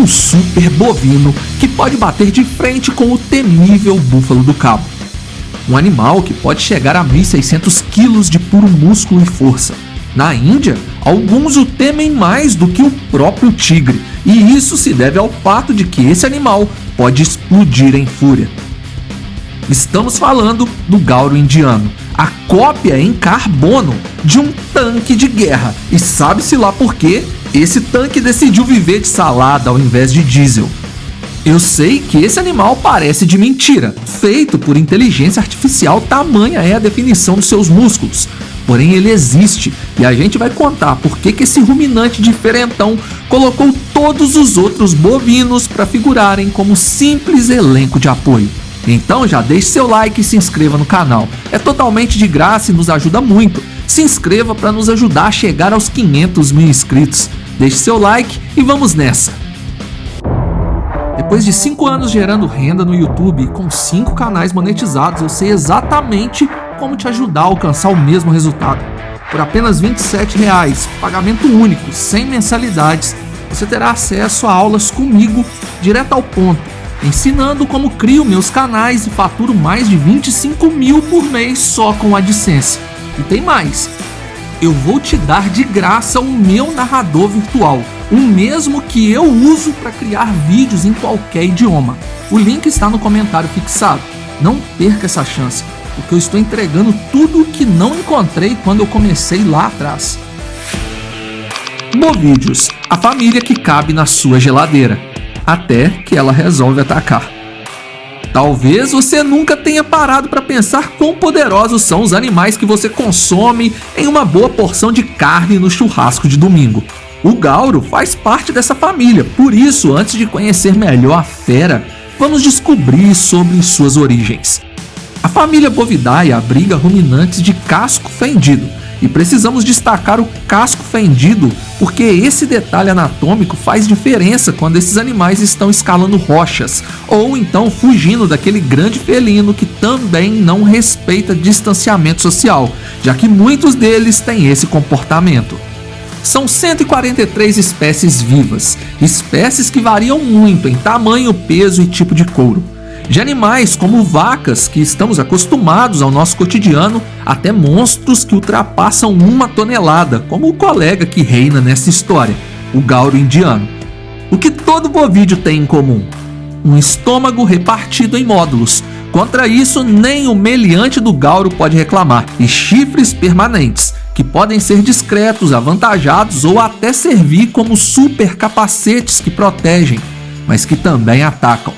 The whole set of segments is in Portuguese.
um super bovino que pode bater de frente com o temível búfalo do cabo. Um animal que pode chegar a 1.600 quilos de puro músculo e força. Na Índia, alguns o temem mais do que o próprio tigre, e isso se deve ao fato de que esse animal pode explodir em fúria. Estamos falando do gauro indiano, a cópia em carbono de um tanque de guerra. E sabe-se lá por quê? Esse tanque decidiu viver de salada ao invés de diesel. Eu sei que esse animal parece de mentira, feito por inteligência artificial, tamanha é a definição dos seus músculos. Porém ele existe, e a gente vai contar por que esse ruminante diferentão colocou todos os outros bovinos para figurarem como simples elenco de apoio. Então já deixe seu like e se inscreva no canal. É totalmente de graça e nos ajuda muito. Se inscreva para nos ajudar a chegar aos 500 mil inscritos. Deixe seu like e vamos nessa! Depois de 5 anos gerando renda no YouTube e com 5 canais monetizados, eu sei exatamente como te ajudar a alcançar o mesmo resultado. Por apenas R$ 27,00, pagamento único, sem mensalidades, você terá acesso a aulas comigo direto ao ponto, ensinando como crio meus canais e faturo mais de 25 mil por mês só com a AdSense. E tem mais, eu vou te dar de graça o meu narrador virtual, o mesmo que eu uso para criar vídeos em qualquer idioma. O link está no comentário fixado. Não perca essa chance, porque eu estou entregando tudo o que não encontrei quando eu comecei lá atrás. Bovídeos, a família que cabe na sua geladeira, até que ela resolve atacar. Talvez você nunca tenha parado para pensar quão poderosos são os animais que você consome em uma boa porção de carne no churrasco de domingo. O gauro faz parte dessa família, por isso, antes de conhecer melhor a fera, vamos descobrir sobre suas origens. A família Bovidae abriga ruminantes de casco fendido, e precisamos destacar o casco fendido porque esse detalhe anatômico faz diferença quando esses animais estão escalando rochas ou então fugindo daquele grande felino que também não respeita distanciamento social, já que muitos deles têm esse comportamento. São 143 espécies vivas, espécies que variam muito em tamanho, peso e tipo de couro. De animais como vacas, que estamos acostumados ao nosso cotidiano, até monstros que ultrapassam 1 tonelada, como o colega que reina nessa história, o gauro indiano. O que todo bovídeo tem em comum? Um estômago repartido em módulos. Contra isso, nem o meliante do gauro pode reclamar, e chifres permanentes, que podem ser discretos, avantajados ou até servir como super capacetes que protegem, mas que também atacam.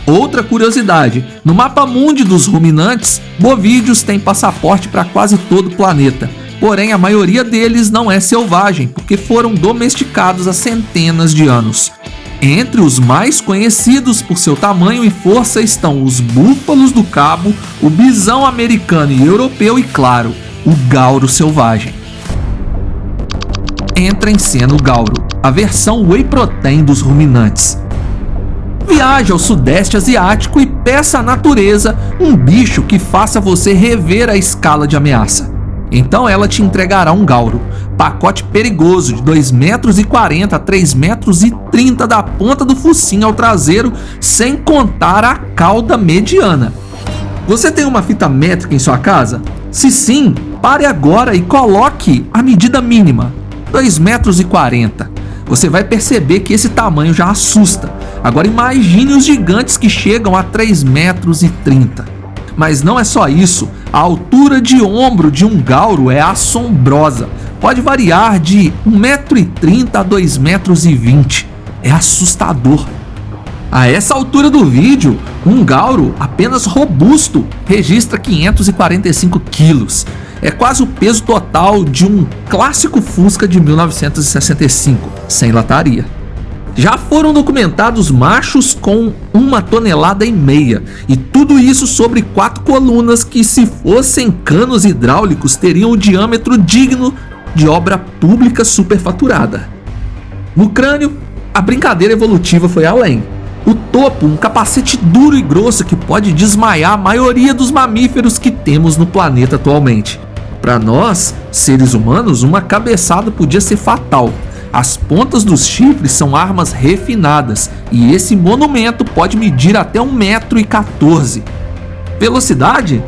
Outra curiosidade, no mapa mundi dos ruminantes, bovídeos têm passaporte para quase todo o planeta, porém a maioria deles não é selvagem, porque foram domesticados há centenas de anos. Entre os mais conhecidos por seu tamanho e força estão os búfalos do cabo, o bisão americano e europeu e, claro, o gauro selvagem. Entra em cena o gauro, a versão whey protein dos ruminantes. Viaje ao sudeste asiático e peça à natureza um bicho que faça você rever a escala de ameaça. Então ela te entregará um gauro, pacote perigoso de 2,40 metros a 3,30 metros da ponta do focinho ao traseiro, sem contar a cauda mediana. Você tem uma fita métrica em sua casa? Se sim, pare agora e coloque a medida mínima, 2,40 metros. Você vai perceber que esse tamanho já assusta. Agora imagine os gigantes que chegam a 3,30 metros. Mas não é só isso, a altura de ombro de um gauro é assombrosa. Pode variar de 1,30 m a 2,20 metros. É assustador. A essa altura do vídeo, um gauro apenas robusto registra 545 quilos. É quase o peso total de um clássico Fusca de 1965, sem lataria. Já foram documentados machos com 1,5 toneladas, e tudo isso sobre 4 colunas que, se fossem canos hidráulicos, teriam o diâmetro digno de obra pública superfaturada. No crânio, a brincadeira evolutiva foi além. O topo, um capacete duro e grosso que pode desmaiar a maioria dos mamíferos que temos no planeta atualmente. Para nós, seres humanos, uma cabeçada podia ser fatal. As pontas dos chifres são armas refinadas e esse monumento pode medir até 1,14 m. Velocidade?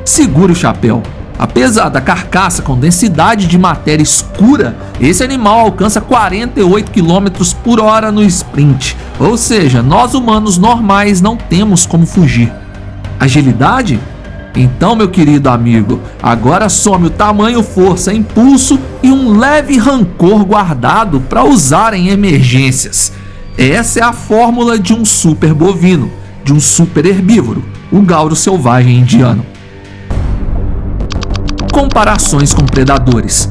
Segure o chapéu. Apesar da carcaça com densidade de matéria escura, esse animal alcança 48 km por hora no sprint, ou seja, nós humanos normais não temos como fugir. Agilidade? Então, meu querido amigo, agora some o tamanho, força, impulso e um leve rancor guardado para usar em emergências. Essa é a fórmula de um super bovino, de um super herbívoro, o gauro selvagem indiano. Comparações com predadores.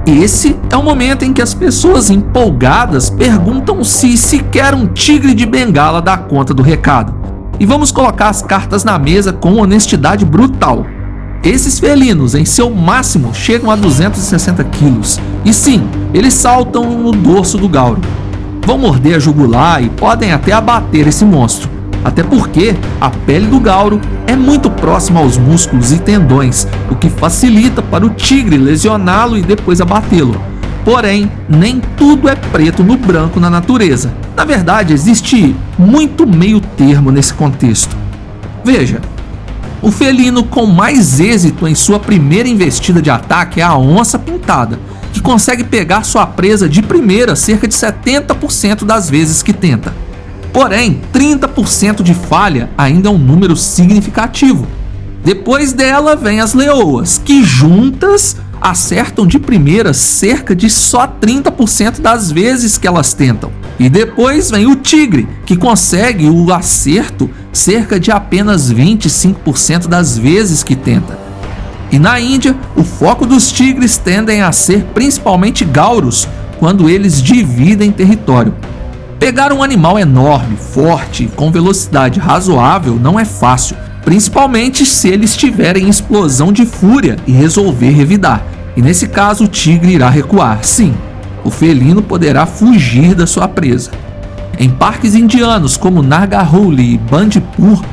Esse é o momento em que as pessoas empolgadas perguntam se sequer um tigre de Bengala dá conta do recado. E vamos colocar as cartas na mesa com honestidade brutal. Esses felinos, em seu máximo, chegam a 260 quilos. E sim, eles saltam no dorso do gauro. Vão morder a jugular e podem até abater esse monstro. Até porque a pele do gauro é muito próxima aos músculos e tendões, o que facilita para o tigre lesioná-lo e depois abatê-lo. Porém, nem tudo é preto no branco na natureza. Na verdade, existe muito meio termo nesse contexto. Veja, o felino com mais êxito em sua primeira investida de ataque é a onça pintada, que consegue pegar sua presa de primeira cerca de 70% das vezes que tenta. Porém, 30% de falha ainda é um número significativo. Depois dela vem as leoas, que juntas acertam de primeira cerca de só 30% das vezes que elas tentam. E depois vem o tigre, que consegue o acerto cerca de apenas 25% das vezes que tenta. E na Índia, o foco dos tigres tendem a ser principalmente gauros, quando eles dividem território. Pegar um animal enorme, forte, com velocidade razoável não é fácil, principalmente se ele estiver em explosão de fúria e resolver revidar. E nesse caso o tigre irá recuar. Sim, o felino poderá fugir da sua presa. Em parques indianos como Nargahuli e Bandipur,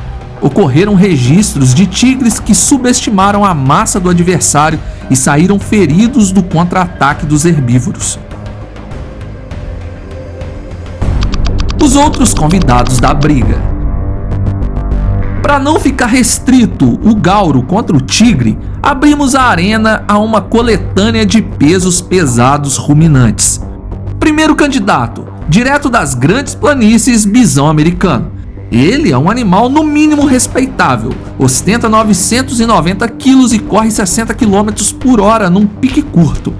ocorreram registros de tigres que subestimaram a massa do adversário e saíram feridos do contra-ataque dos herbívoros. Os outros convidados da briga. Para não ficar restrito o gauro contra o tigre, abrimos a arena a uma coletânea de pesos pesados ruminantes. Primeiro candidato, direto das grandes planícies, bisão americano. Ele é um animal no mínimo respeitável, ostenta 990 quilos e corre 60 km por hora num pique curto.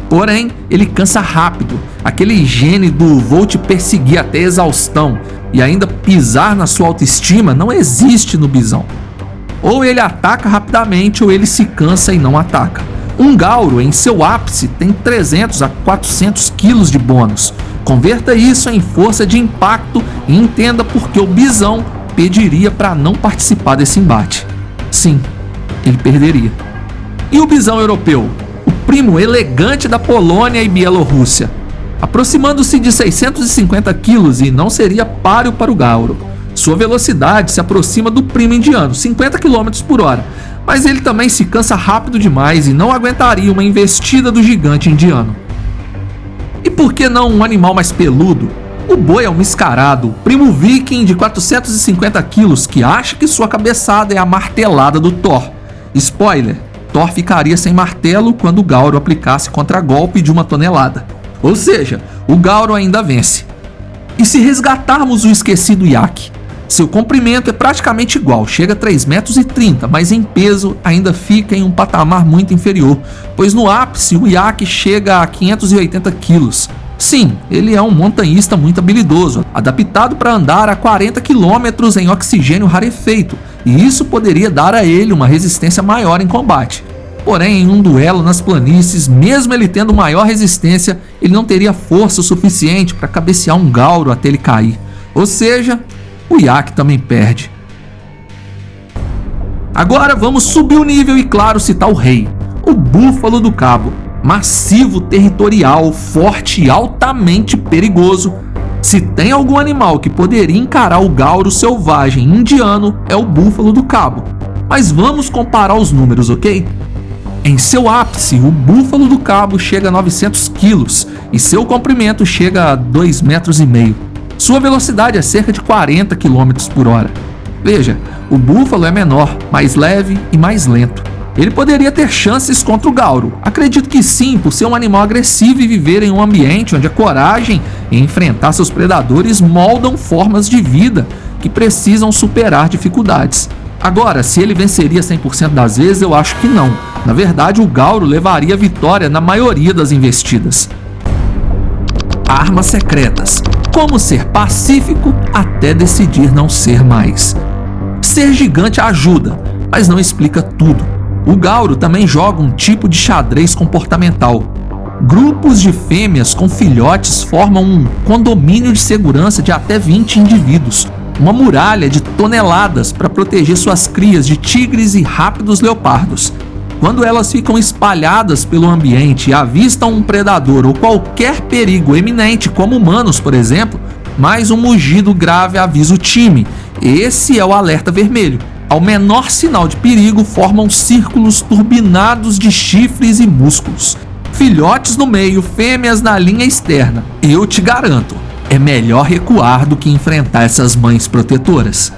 Porém, ele cansa rápido, aquele gene do vou te perseguir até exaustão e ainda pisar na sua autoestima não existe no bisão. Ou ele ataca rapidamente ou ele se cansa e não ataca. Um gauro em seu ápice tem 300 a 400 quilos de bônus. Converta isso em força de impacto e entenda por que o bisão pediria para não participar desse embate. Sim, ele perderia. E o bisão europeu? O primo elegante da Polônia e Bielorrússia, aproximando-se de 650 quilos e não seria páreo para o gauro. Sua velocidade se aproxima do primo indiano, 50 km por hora, mas ele também se cansa rápido demais e não aguentaria uma investida do gigante indiano. E por que não um animal mais peludo? O boi é um mascarado, primo viking de 450 quilos que acha que sua cabeçada é a martelada do Thor. Spoiler, Thor ficaria sem martelo quando o gauro aplicasse contragolpe de 1 tonelada. Ou seja, o gauro ainda vence. E se resgatarmos o esquecido iaque? Seu comprimento é praticamente igual, chega a 3,30 metros, mas em peso ainda fica em um patamar muito inferior, pois no ápice o iaque chega a 580 quilos. Sim, ele é um montanhista muito habilidoso, adaptado para andar a 40 km em oxigênio rarefeito, e isso poderia dar a ele uma resistência maior em combate. Porém, em um duelo nas planícies, mesmo ele tendo maior resistência, ele não teria força suficiente para cabecear um gauro até ele cair. Ou seja, o iaque também perde. Agora vamos subir o nível e, claro, citar o rei, o búfalo do cabo. Massivo, territorial, forte e altamente perigoso. Se tem algum animal que poderia encarar o gauro selvagem indiano, é o búfalo do cabo. Mas vamos comparar os números, ok? Em seu ápice, o búfalo do cabo chega a 900 quilos e seu comprimento chega a 2,5 metros. Sua velocidade é cerca de 40 km por hora. Veja, o búfalo é menor, mais leve e mais lento. Ele poderia ter chances contra o gauro. Acredito que sim, por ser um animal agressivo e viver em um ambiente onde a coragem em enfrentar seus predadores moldam formas de vida que precisam superar dificuldades. Agora, se ele venceria 100% das vezes, eu acho que não. Na verdade, o gauro levaria a vitória na maioria das investidas. Armas secretas. Como ser pacífico até decidir não ser mais. Ser gigante ajuda, mas não explica tudo. O gauro também joga um tipo de xadrez comportamental. Grupos de fêmeas com filhotes formam um condomínio de segurança de até 20 indivíduos, uma muralha de toneladas para proteger suas crias de tigres e rápidos leopardos. Quando elas ficam espalhadas pelo ambiente e avistam um predador ou qualquer perigo eminente, como humanos, por exemplo, mais um mugido grave avisa o time. Esse é o alerta vermelho. Ao menor sinal de perigo, formam círculos turbinados de chifres e músculos. Filhotes no meio, fêmeas na linha externa. Eu te garanto, é melhor recuar do que enfrentar essas mães protetoras.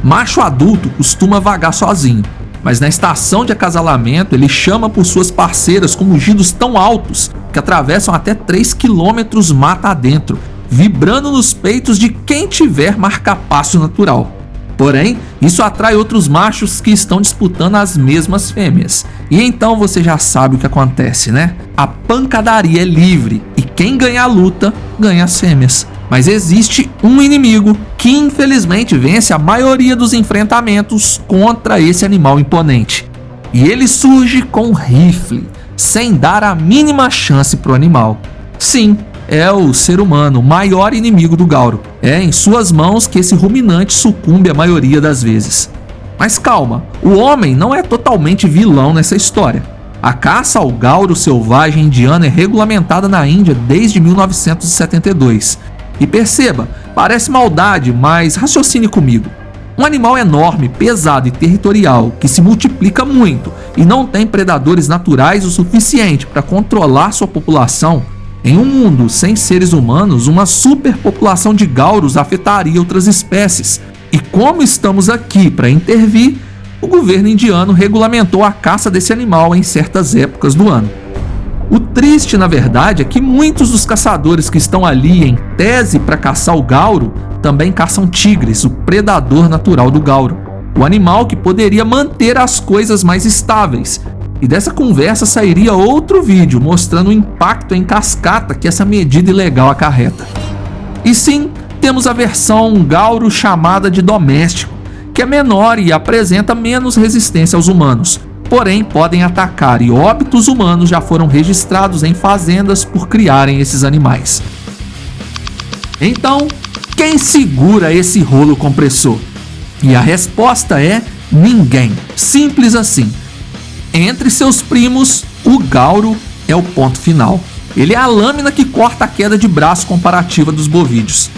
Macho adulto costuma vagar sozinho, mas na estação de acasalamento ele chama por suas parceiras com mugidos tão altos que atravessam até 3 km mata adentro, vibrando nos peitos de quem tiver marca-passo natural. Porém, isso atrai outros machos que estão disputando as mesmas fêmeas. E então você já sabe o que acontece, né? A pancadaria é livre e quem ganha a luta, ganha as fêmeas. Mas existe um inimigo que infelizmente vence a maioria dos enfrentamentos contra esse animal imponente. E ele surge com um rifle, sem dar a mínima chance pro animal. Sim, é o ser humano, o maior inimigo do gauro. É em suas mãos que esse ruminante sucumbe a maioria das vezes. Mas calma, o homem não é totalmente vilão nessa história. A caça ao gauro selvagem indiano é regulamentada na Índia desde 1972. E perceba, parece maldade, mas raciocine comigo. Um animal enorme, pesado e territorial, que se multiplica muito e não tem predadores naturais o suficiente para controlar sua população. Em um mundo sem seres humanos, uma superpopulação de gauros afetaria outras espécies. E como estamos aqui para intervir, o governo indiano regulamentou a caça desse animal em certas épocas do ano. O triste, na verdade, é que muitos dos caçadores que estão ali em tese para caçar o gauro também caçam tigres, o predador natural do gauro, o animal que poderia manter as coisas mais estáveis. E dessa conversa sairia outro vídeo mostrando o impacto em cascata que essa medida ilegal acarreta. E sim, temos a versão gauro chamada de doméstico, que é menor e apresenta menos resistência aos humanos, porém podem atacar, e óbitos humanos já foram registrados em fazendas por criarem esses animais. Então, quem segura esse rolo compressor? E a resposta é ninguém. Simples assim. Entre seus primos, o gauro é o ponto final. Ele é a lâmina que corta a queda de braço comparativa dos bovídeos.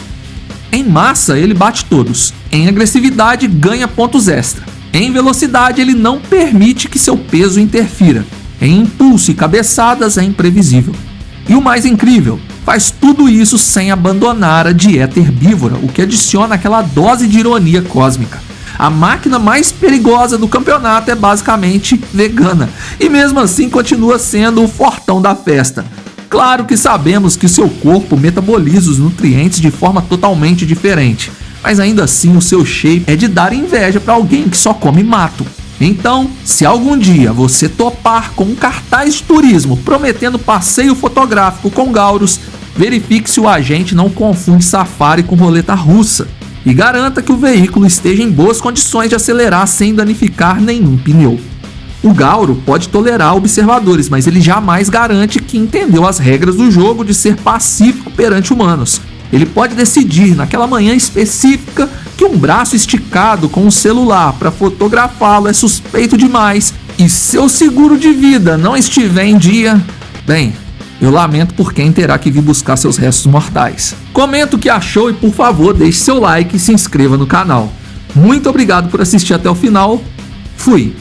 Em massa, ele bate todos. Em agressividade, ganha pontos extra. Em velocidade, ele não permite que seu peso interfira. Em impulso e cabeçadas, é imprevisível. E o mais incrível, faz tudo isso sem abandonar a dieta herbívora, o que adiciona aquela dose de ironia cósmica. A máquina mais perigosa do campeonato é basicamente vegana, e mesmo assim continua sendo o fortão da festa. Claro que sabemos que seu corpo metaboliza os nutrientes de forma totalmente diferente, mas ainda assim o seu shape é de dar inveja para alguém que só come mato. Então, se algum dia você topar com um cartaz de turismo prometendo passeio fotográfico com gauros, verifique se o agente não confunde safari com roleta russa. E garanta que o veículo esteja em boas condições de acelerar sem danificar nenhum pneu. O gauro pode tolerar observadores, mas ele jamais garante que entendeu as regras do jogo de ser pacífico perante humanos. Ele pode decidir naquela manhã específica que um braço esticado com um celular para fotografá-lo é suspeito demais e seu seguro de vida não estiver em dia, bem, eu lamento por quem terá que vir buscar seus restos mortais. Comenta o que achou e, por favor, deixe seu like e se inscreva no canal. Muito obrigado por assistir até o final. Fui!